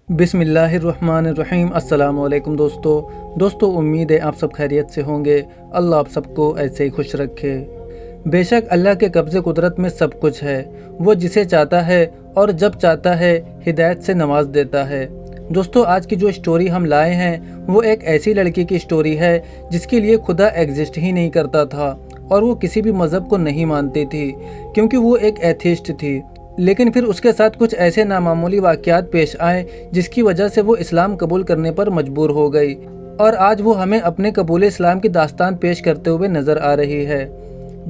بسم اللہ الرحمن الرحیم۔ السلام علیکم دوستو، امید ہے آپ سب خیریت سے ہوں گے۔ اللہ آپ سب کو ایسے ہی خوش رکھے۔ بے شک اللہ کے قبضے قدرت میں سب کچھ ہے، وہ جسے چاہتا ہے اور جب چاہتا ہے ہدایت سے نواز دیتا ہے۔ دوستو، آج کی جو اسٹوری ہم لائے ہیں وہ ایک ایسی لڑکی کی اسٹوری ہے جس کے لیے خدا ایگزسٹ ہی نہیں کرتا تھا اور وہ کسی بھی مذہب کو نہیں مانتی تھی کیونکہ وہ ایک ایتھیسٹ تھی، لیکن پھر اس کے ساتھ کچھ ایسے نامعمولی واقعات پیش آئے جس کی وجہ سے وہ اسلام قبول کرنے پر مجبور ہو گئی، اور آج وہ ہمیں اپنے قبول اسلام کی داستان پیش کرتے ہوئے نظر آ رہی ہے۔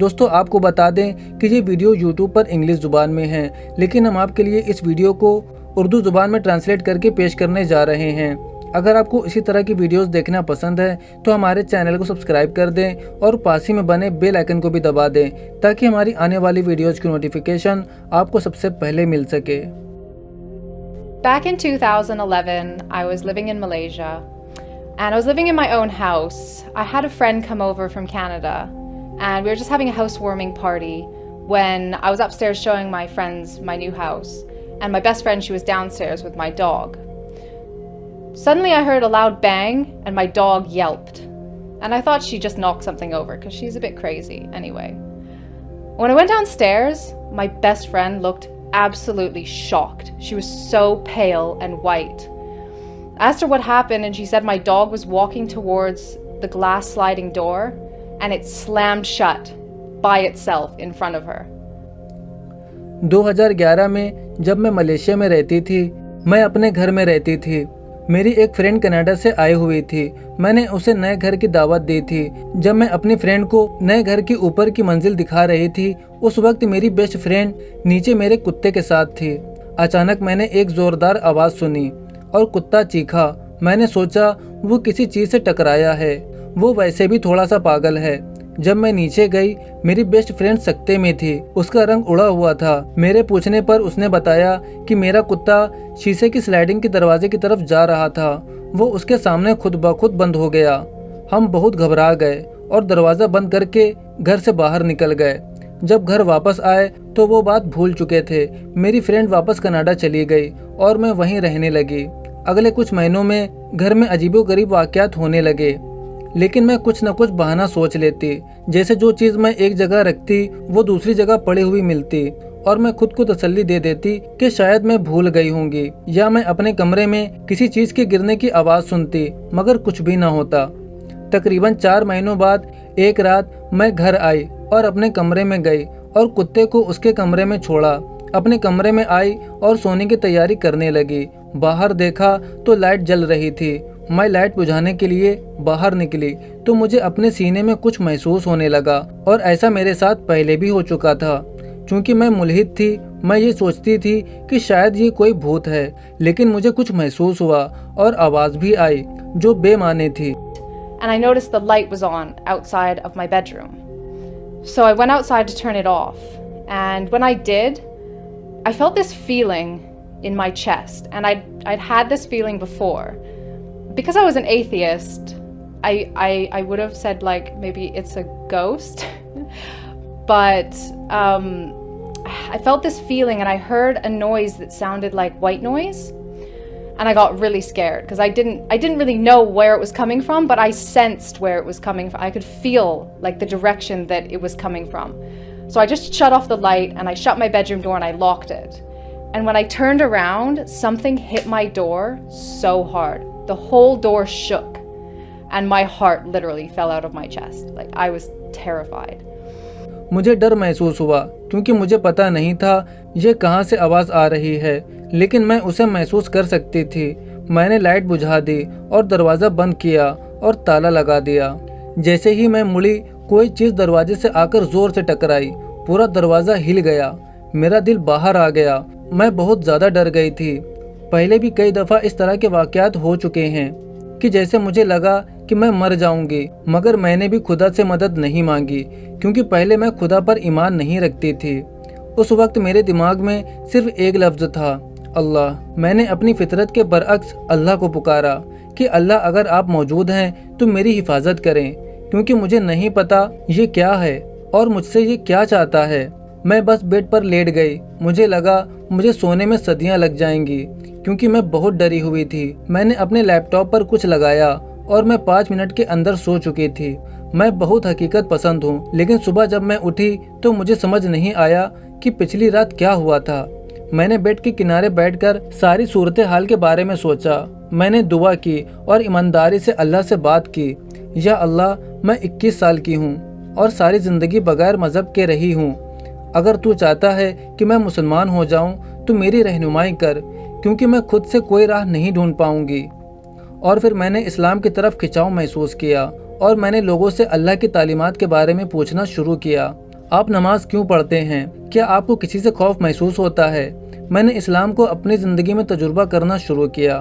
دوستو، آپ کو بتا دیں کہ یہ ویڈیو یوٹیوب پر انگلش زبان میں ہے، لیکن ہم آپ کے لیے اس ویڈیو کو اردو زبان میں ٹرانسلیٹ کر کے پیش کرنے جا رہے ہیں۔ اگر آپ کو اسی طرح کی ویڈیوز دیکھنا پسند ہے تو ہمارے چینل کو سبسکرائب کر دیں اور پاس ہی میں بنے بیل آئیکن کو بھی دبا دیں تاکہ ہماری آنے والی ویڈیوز کی نوٹیفیکیشن آپ کو سب سے پہلے مل سکے۔ Back in 2011, I was living in Malaysia, and I was living in my own house. I had a friend come over from Canada, and we were just having a housewarming party when I was upstairs showing my friends my new house, and my best friend, she was downstairs with my dog. Suddenly I heard a loud bang, and my dog yelped, and I thought she just knocked something over, because she's a bit crazy anyway. When I went downstairs, my best friend looked absolutely shocked. She was so pale and white. I asked her what happened, and she said my dog was walking towards the glass sliding door, and it slammed shut by itself in front of her. 2011 میں جب میں Malaysia میں رہتی تھی، میں اپنے گھر میں رہتی تھی۔ میری ایک فرینڈ کینیڈا سے آئی ہوئی تھی۔ میں نے اسے نئے گھر کی دعوت دی تھی۔ جب میں اپنی فرینڈ کو نئے گھر کی اوپر کی منزل دکھا رہی تھی، اس وقت میری بیسٹ فرینڈ نیچے میرے کتے کے ساتھ تھی۔ اچانک میں نے ایک زوردار آواز سنی اور کتا چیخا۔ میں نے سوچا وہ کسی چیز سے ٹکرایا ہے، وہ ویسے بھی تھوڑا سا پاگل ہے۔ جب میں نیچے گئی، میری بیسٹ فرینڈ سکتے میں تھی، اس کا رنگ اڑا ہوا تھا۔ میرے پوچھنے پر اس نے بتایا کہ میرا کتا شیشے کی سلائڈنگ کے دروازے کی طرف جا رہا تھا، وہ اس کے سامنے خود بخود بند ہو گیا۔ ہم بہت گھبرا گئے اور دروازہ بند کر کے گھر سے باہر نکل گئے۔ جب گھر واپس آئے تو وہ بات بھول چکے تھے۔ میری فرینڈ واپس کینیڈا چلی گئی اور میں وہیں رہنے لگی۔ اگلے کچھ مہینوں میں گھر میں عجیب و غریب واقعات ہونے لگے، لیکن میں کچھ نہ کچھ بہانہ سوچ لیتی، جیسے جو چیز میں ایک جگہ رکھتی وہ دوسری جگہ پڑی ہوئی ملتی، اور میں خود کو تسلی دے دیتی کہ شاید میں بھول گئی ہوں گی، یا میں اپنے کمرے میں کسی چیز کے گرنے کی آواز سنتی مگر کچھ بھی نہ ہوتا۔ تقریباً 4 مہینوں بعد ایک رات میں گھر آئی اور اپنے کمرے میں گئی اور کتے کو اس کے کمرے میں چھوڑا۔ اپنے کمرے میں آئی اور سونے کی تیاری کرنے لگی۔ باہر دیکھا تو لائٹ جل رہی تھی۔ میں لائٹ بجھانے کے لیے باہر نکلی تو مجھے اپنے سینے میں کچھ محسوس ہونے لگا، اور ایسا میرے ساتھ پہلے بھی ہو چکا تھا۔ چونکہ میں ملحد تھی، میں یہ سوچتی تھی کہ شاید یہ کوئی بھوت ہے، لیکن مجھے کچھ محسوس ہوا اور آواز بھی آئی جو بے معنی تھی۔ And I noticed the light was on outside of my bedroom. So I went outside to turn it off. And when I did, I felt this feeling in my chest. And I'd had this feeling before. Because I was an atheist, I would have said like maybe it's a ghost. But I felt this feeling, and I heard a noise that sounded like white noise. And I got really scared because I didn't really know where it was coming from, but I sensed where it was coming from. I could feel like the direction that it was coming from. So I just shut off the light, and I shut my bedroom door, and I locked it. And when I turned around, something hit my door so hard. The whole door shook, and my heart literally fell out of my chest. Like, I was terrified. مجھے ڈر محسوس ہوا کیونکہ مجھے پتہ نہیں تھا یہ کہاں سے آواز آ رہی ہے، لیکن میں اسے محسوس کر سکتی تھی۔ میں نے لائٹ بجھا دی اور دروازہ بند کیا اور تالا لگا دیا۔ جیسے ہی میں مڑی، کوئی چیز دروازے سے آ کر زور سے ٹکرائی، پورا دروازہ ہل گیا، میرا دل باہر آ گیا۔ میں بہت زیادہ ڈر گئی تھی۔ پہلے بھی کئی دفعہ اس طرح کے واقعات ہو چکے ہیں کہ جیسے مجھے لگا کہ میں مر جاؤں گی، مگر میں نے بھی خدا سے مدد نہیں مانگی کیونکہ پہلے میں خدا پر ایمان نہیں رکھتی تھی۔ اس وقت میرے دماغ میں صرف ایک لفظ تھا، اللہ۔ میں نے اپنی فطرت کے برعکس اللہ کو پکارا کہ اللہ، اگر آپ موجود ہیں تو میری حفاظت کریں، کیونکہ مجھے نہیں پتا یہ کیا ہے اور مجھ سے یہ کیا چاہتا ہے۔ میں بس بیڈ پر لیٹ گئی. مجھے لگا مجھے سونے میں صدیاں لگ جائیں گی کیونکہ میں بہت ڈری ہوئی تھی. میں نے اپنے لیپ ٹاپ پر کچھ لگایا اور میں 5 منٹ کے اندر سو چکی تھی. میں بہت حقیقت پسند ہوں، لیکن صبح جب میں اٹھی تو مجھے سمجھ نہیں آیا کہ پچھلی رات کیا ہوا تھا. میں نے بیڈ کے کنارے بیٹھ کر ساری صورتحال کے بارے میں سوچا. میں نے دعا کی اور ایمانداری سے اللہ سے بات کی. یا اللہ، میں 21 سال کی ہوں اور ساری زندگی بغیر مذہب کے رہی ہوں. اگر تو چاہتا ہے کہ میں مسلمان ہو جاؤں تو میری رہنمائی کر، کیونکہ میں خود سے کوئی راہ نہیں ڈھونڈ پاؤں گی. اور پھر میں نے اسلام کی طرف کھنچاؤ محسوس کیا اور میں نے لوگوں سے اللہ کی تعلیمات کے بارے میں پوچھنا شروع کیا. آپ نماز کیوں پڑھتے ہیں؟ کیا آپ کو کسی سے خوف محسوس ہوتا ہے؟ میں نے اسلام کو اپنی زندگی میں تجربہ کرنا شروع کیا.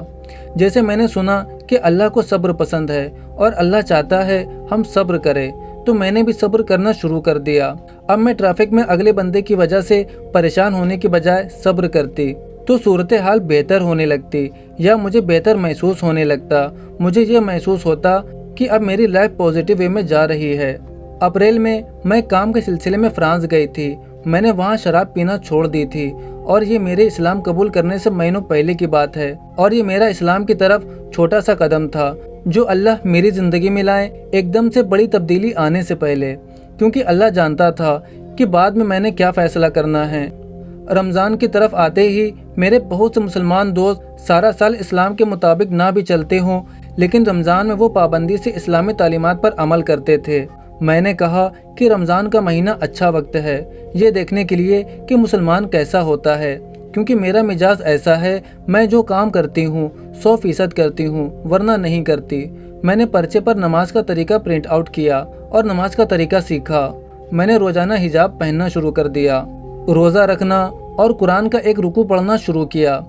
جیسے میں نے سنا کہ اللہ کو صبر پسند ہے اور اللہ چاہتا ہے ہم صبر کریں، تو میں نے بھی صبر کرنا شروع کر دیا. اب میں ٹریفک میں اگلے بندے کی وجہ سے پریشان ہونے کی بجائے صبر کرتی تو صورتحال بہتر ہونے لگتی یا مجھے بہتر محسوس ہونے لگتا. مجھے یہ محسوس ہوتا کہ اب میری لائف پازیٹیو وے میں جا رہی ہے. اپریل میں کام کے سلسلے میں فرانس گئی تھی. میں نے وہاں شراب پینا چھوڑ دی تھی اور یہ میرے اسلام قبول کرنے سے مہینوں پہلے کی بات ہے. اور یہ میرا اسلام کی طرف چھوٹا سا قدم تھا جو اللہ میری زندگی میں لائے ایک دم سے بڑی تبدیلی آنے سے پہلے، کیونکہ اللہ جانتا تھا کہ بعد میں نے کیا فیصلہ کرنا ہے. رمضان کی طرف آتے ہی میرے بہت سے مسلمان دوست سارا سال اسلام کے مطابق نہ بھی چلتے ہوں، لیکن رمضان میں وہ پابندی سے اسلامی تعلیمات پر عمل کرتے تھے. میں نے کہا کہ رمضان کا مہینہ اچھا وقت ہے یہ دیکھنے کے لیے کہ مسلمان کیسا ہوتا ہے، کیونکہ میرا مزاج ایسا ہے، میں جو کام کرتی ہوں 100% کرتی ہوں، ورنہ نہیں کرتی. میں نے پرچے پر نماز کا طریقہ پرنٹ آؤٹ کیا اور نماز کا طریقہ سیکھا. میں نے روزانہ حجاب پہننا شروع کر دیا، روزہ رکھنا اور قرآن کا ایک رکوع پڑھنا شروع کیا.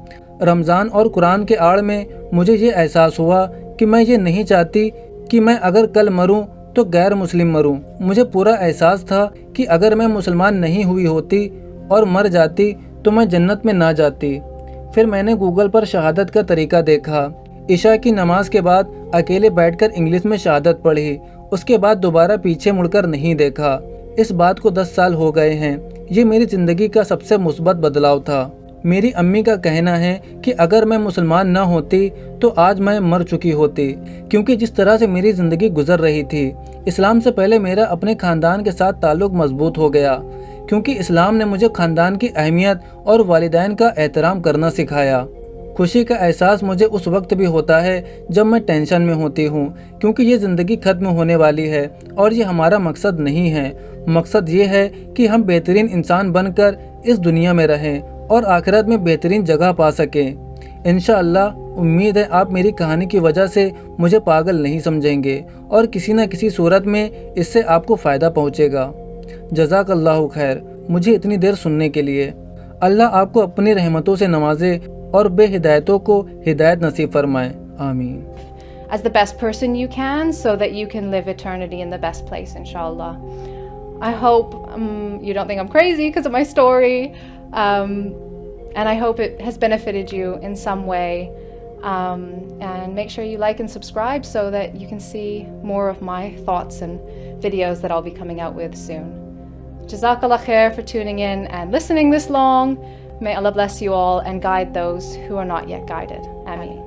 رمضان اور قرآن کے آڑ میں مجھے یہ احساس ہوا کہ میں یہ نہیں چاہتی کہ میں اگر کل مروں تو غیر مسلم مروں. مجھے پورا احساس تھا کہ اگر میں مسلمان نہیں ہوئی ہوتی اور مر جاتی تو میں جنت میں نہ جاتی. پھر میں نے گوگل پر شہادت کا طریقہ دیکھا. عشاء کی نماز کے بعد اکیلے بیٹھ کر انگلش میں شہادت پڑھی، اس کے بعد دوبارہ پیچھے مڑ کر نہیں دیکھا. اس بات کو 10 سال ہو گئے ہیں. یہ میری زندگی کا سب سے مثبت بدلاؤ تھا. میری امی کا کہنا ہے کہ اگر میں مسلمان نہ ہوتی تو آج میں مر چکی ہوتی، کیونکہ جس طرح سے میری زندگی گزر رہی تھی. اسلام سے پہلے میرا اپنے خاندان کے ساتھ تعلق مضبوط ہو گیا، کیونکہ اسلام نے مجھے خاندان کی اہمیت اور والدین کا احترام کرنا سکھایا. خوشی کا احساس مجھے اس وقت بھی ہوتا ہے جب میں ٹینشن میں ہوتی ہوں، کیونکہ یہ زندگی ختم ہونے والی ہے اور یہ ہمارا مقصد نہیں ہے. مقصد یہ ہے کہ ہم بہترین انسان بن کر اس دنیا میں رہیں اور آخرت میں بہترین جگہ پا سکیں. انشاءاللہ امید ہے آپ میری کہانی کی وجہ سے مجھے پاگل نہیں سمجھیں گے اور کسی نہ کسی صورت میں اس سے آپ کو فائدہ پہنچے گا. جزاک اللہ خیر مجھے اتنی دیر سننے کے لیے. اللہ آپ کو اپنی رحمتوں سے نوازے اور بے ہدایتوں کو ہدایت نصیب فرمائے. آمین. As the best person you can, so that you can live eternity in the best place, inshallah. I hope you don't think I'm crazy because of my story, and I hope it has benefited you in some way, and make sure you like and subscribe so that you can see more of my thoughts and videos that I'll be coming out with soon. Jazakallah khair for tuning in and listening this long. May Allah bless you all and guide those who are not yet guided. Ameen.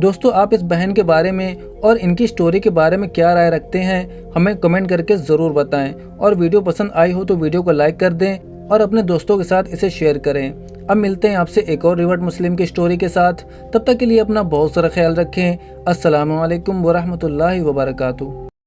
دوستو آپ اس بہن کے بارے میں اور ان کی story کے بارے میں کیا رائے رکھتے ہیں ہمیں کمنٹ کر کے ضرور بتائیں، اور ویڈیو پسند آئی ہو تو ویڈیو کو لائک کر دیں اور اپنے دوستوں کے ساتھ اسے شیئر کریں. اب ملتے ہیں آپ سے ایک اور ریورٹ مسلم کی سٹوری کے ساتھ. تب تک کے لیے اپنا بہت سارا خیال رکھیں. السلام علیکم ورحمۃ اللہ وبرکاتہ.